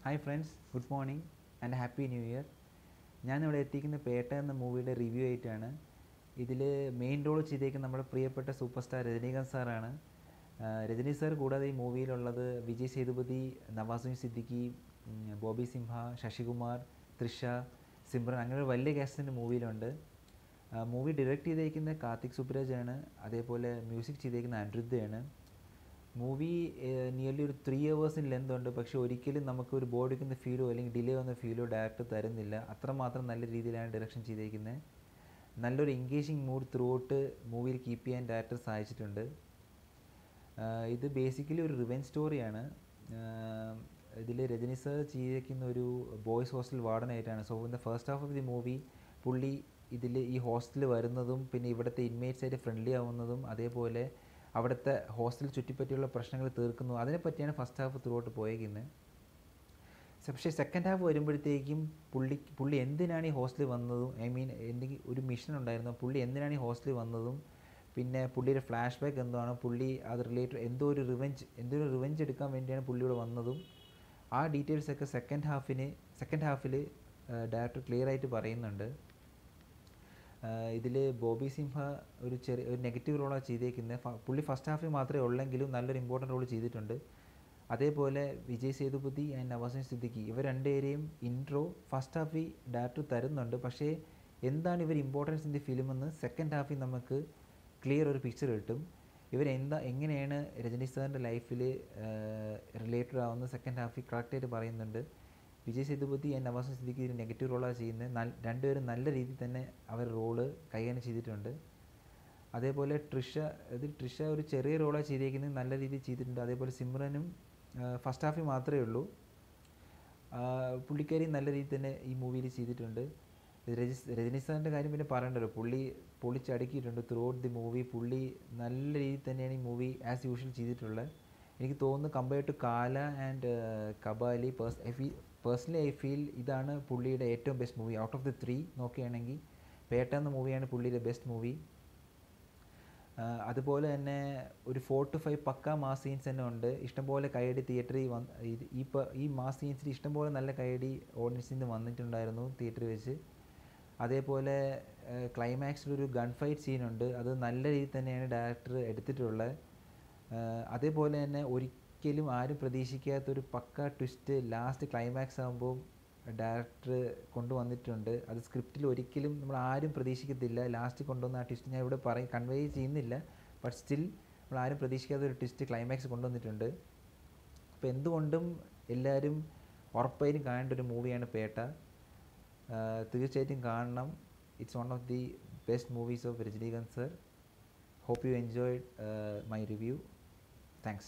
Hi friends, good morning and happy new year. ഞാനിവിടെ എത്തിക്കുന്ന പേട്ട എന്ന മൂവിയുടെ റിവ്യൂ ആയിട്ടാണ്. ഇതിൽ മെയിൻ റോൾ ചെയ്തേക്കുന്ന നമ്മുടെ പ്രിയപ്പെട്ട സൂപ്പർ സ്റ്റാർ രജനീകാന്ത് സാറാണ്. രജനി സാർ കൂടാതെ ഈ മൂവിയിലുള്ളത് വിജയ് സേതുപതി, നവാസുദ്ദീൻ സിദ്ദിഖി, ബോബി സിംഹ, ശശികുമാർ, തൃഷ, സിമ്രൻ, അങ്ങനെ ഒരു വലിയ കാസ്റ്റിൻ്റെ മൂവിയിലുണ്ട്. മൂവി ഡയറക്റ്റ് ചെയ്തേക്കുന്ന കാർത്തിക് സുബ്രാജാണ്. അതേപോലെ മ്യൂസിക് ചെയ്തേക്കുന്ന അനിരുദ്ധയാണ്. മൂവി നിയർലി ഒരു 3 hours ലെന്ത് ഉണ്ട്. പക്ഷേ ഒരിക്കലും നമുക്കൊരു ബോറടിക്കുന്ന ഫീലോ അല്ലെങ്കിൽ ഡിലേ വന്ന ഫീലോ ഡയറക്റ്റ് തരുന്നില്ല. അത്രമാത്രം നല്ല രീതിയിലാണ് ഡയറക്ഷൻ ചെയ്തേക്കുന്നത്. നല്ലൊരു എൻഗേജിങ് മൂഡ് ത്രൂ ഔട്ട് മൂവിയിൽ കീപ്പ് ചെയ്യാൻ ഡയറക്ടർ സഹായിച്ചിട്ടുണ്ട്. ഇത് ബേസിക്കലി ഒരു റിവെഞ്ച് സ്റ്റോറിയാണ്. ഇതിൽ രജനി സർ ചെയ്തേക്കുന്ന ഒരു ബോയ്സ് ഹോസ്റ്റൽ വാർഡനായിട്ടാണ്. So in the first half of the movie പുള്ളി ഇതിൽ ഈ ഹോസ്റ്റലിൽ വരുന്നതും പിന്നെ ഇവിടുത്തെ ഇൻമേറ്റ്സായിട്ട് ഫ്രണ്ട്ലി ആവുന്നതും അതേപോലെ അവിടുത്തെ ഹോസ്റ്റൽ ചുറ്റിപ്പറ്റിയുള്ള പ്രശ്നങ്ങൾ തീർക്കുന്നു, അതിനെപ്പറ്റിയാണ് ഫസ്റ്റ് ഹാഫ് ത്രൂ ഔട്ട് പോയേക്കുന്നത്. പക്ഷേ സെക്കൻഡ് ഹാഫ് വരുമ്പോഴത്തേക്കും പുള്ളി എന്തിനാണ് ഈ ഹോസ്റ്റലിൽ വന്നതും, എന്തെങ്കിലും ഒരു മിഷൻ ഉണ്ടായിരുന്നു, പുള്ളി എന്തിനാണ് ഈ ഹോസ്റ്റലിൽ വന്നതും, പിന്നെ പുള്ളിയുടെ ഫ്ലാഷ് ബാക്ക് എന്താണ്, പുള്ളി അത് റിലേറ്റഡ് എന്തോ ഒരു റിവെഞ്ച് എടുക്കാൻ വേണ്ടിയാണ് പുള്ളിയോട് വന്നതും, ആ ഡീറ്റെയിൽസൊക്കെ സെക്കൻഡ് ഹാഫിൽ ഡയറക്ടർ ക്ലിയർ ആയിട്ട് പറയുന്നുണ്ട്. ഇതിൽ ബോബി സിംഹ ഒരു നെഗറ്റീവ് റോളാണ് ചെയ്തേക്കുന്നത്. പുള്ളി ഫസ്റ്റ് ഹാഫിൽ മാത്രമേ ഉള്ളെങ്കിലും നല്ലൊരു ഇമ്പോർട്ടൻറ്റ് റോൾ ചെയ്തിട്ടുണ്ട്. അതേപോലെ വിജയ് സേതുപതി ആൻഡ് നവാസുദ്ദീൻ സിദ്ദിഖി ഇവർ രണ്ടുപേരെയും ഇൻട്രോ ഫസ്റ്റ് ഹാഫിൽ ഡയറക്ടർ തരുന്നുണ്ട്. പക്ഷേ എന്താണ് ഇവർ ഇമ്പോർട്ടൻസ് ഇൻ ദി ഫിലിമെന്ന് സെക്കൻഡ് ഹാഫിൽ നമുക്ക് ക്ലിയർ ഒരു പിക്ചർ കിട്ടും. എങ്ങനെയാണ് രജനി സാറിൻ്റെ ലൈഫിൽ റിലേറ്റഡ് ആവുന്ന സെക്കൻഡ് ഹാഫിൽ കറക്റ്റായിട്ട് പറയുന്നുണ്ട്. വിജയ് സേതുപതി ആൻഡ് നവാസുദ്ദീൻ സിദ്ദിഖി ഒരു നെഗറ്റീവ് റോളാണ് ചെയ്യുന്നത്. രണ്ടുപേരും നല്ല രീതിയിൽ തന്നെ അവർ റോള് കൈകാര്യം ചെയ്തിട്ടുണ്ട്. അതേപോലെ ട്രിഷ ഒരു ചെറിയ റോളാണ് ചെയ്തേക്കുന്നത്, നല്ല രീതിയിൽ ചെയ്തിട്ടുണ്ട്. അതേപോലെ സിമ്രനും ഫസ്റ്റ് ഹാഫിൽ മാത്രമേ ഉള്ളൂ. പുള്ളിക്കാരി നല്ല രീതിയിൽ തന്നെ ഈ മൂവിയിൽ ചെയ്തിട്ടുണ്ട്. രജനി സാറിൻ്റെ കാര്യം പിന്നെ പറയണ്ടല്ലോ, പൊളിച്ചടുക്കിയിട്ടുണ്ട് ത്രൂ ഔട്ട് ദി മൂവി. പുള്ളി നല്ല രീതിയിൽ തന്നെയാണ് ഈ മൂവി ആസ് യൂഷ്വൽ ചെയ്തിട്ടുള്ളത്. എനിക്ക് തോന്നുന്നു കമ്പയർഡ് ടു കാല and Kabali personally I feel ഇതാണ് പുള്ളിയുടെ ഏറ്റവും best movie. Out of the 3 നോക്കുകയാണെങ്കിൽ പേട്ട എന്ന മൂവിയാണ് പുള്ളിയുടെ ബെസ്റ്റ് മൂവി. അതുപോലെ തന്നെ ഒരു 4 to 5 പക്ക മാസ് സീൻസ് തന്നെ ഉണ്ട്. ഇഷ്ടംപോലെ കൈയടി തിയേറ്ററിൽ ഈ മാസ് സീൻസിൽ ഇഷ്ടംപോലെ നല്ല കൈയടി ഓഡിയൻസിൽ നിന്ന് വന്നിട്ടുണ്ടായിരുന്നു തിയേറ്ററിൽ വെച്ച്. അതേപോലെ ക്ലൈമാക്സിലൊരു ഗൺ ഫൈറ്റ് സീനുണ്ട്, അത് നല്ല രീതിയിൽ തന്നെയാണ് ഡയറക്ടർ എടുത്തിട്ടുള്ളത്. അതേപോലെ തന്നെ ഒരിക്കലും ആരും പ്രതീക്ഷിക്കാത്തൊരു പക്ക ട്വിസ്റ്റ് ലാസ്റ്റ് ക്ലൈമാക്സ് ആകുമ്പോൾ ഡയറക്ടർ കൊണ്ടുവന്നിട്ടുണ്ട്. അത് സ്ക്രിപ്റ്റിൽ ഒരിക്കലും നമ്മൾ ആരും പ്രതീക്ഷിക്കത്തില്ല. ലാസ്റ്റ് കൊണ്ടുവന്ന ആ ട്വിസ്റ്റ് ഞാൻ ഇവിടെ കൺവേ ചെയ്യുന്നില്ല, ബട്ട് സ്റ്റിൽ നമ്മളാരും പ്രതീക്ഷിക്കാത്തൊരു ട്വിസ്റ്റ് ക്ലൈമാക്സ് കൊണ്ടുവന്നിട്ടുണ്ട്. അപ്പോൾ എന്തുകൊണ്ടും എല്ലാവരും ഉറപ്പായും കാണേണ്ട ഒരു മൂവിയാണ് പേട്ട. തീർച്ചയായിട്ടും കാണണം. It's one of the best movies of Rajinikanth sir. Hope you enjoyed my review. Thanks.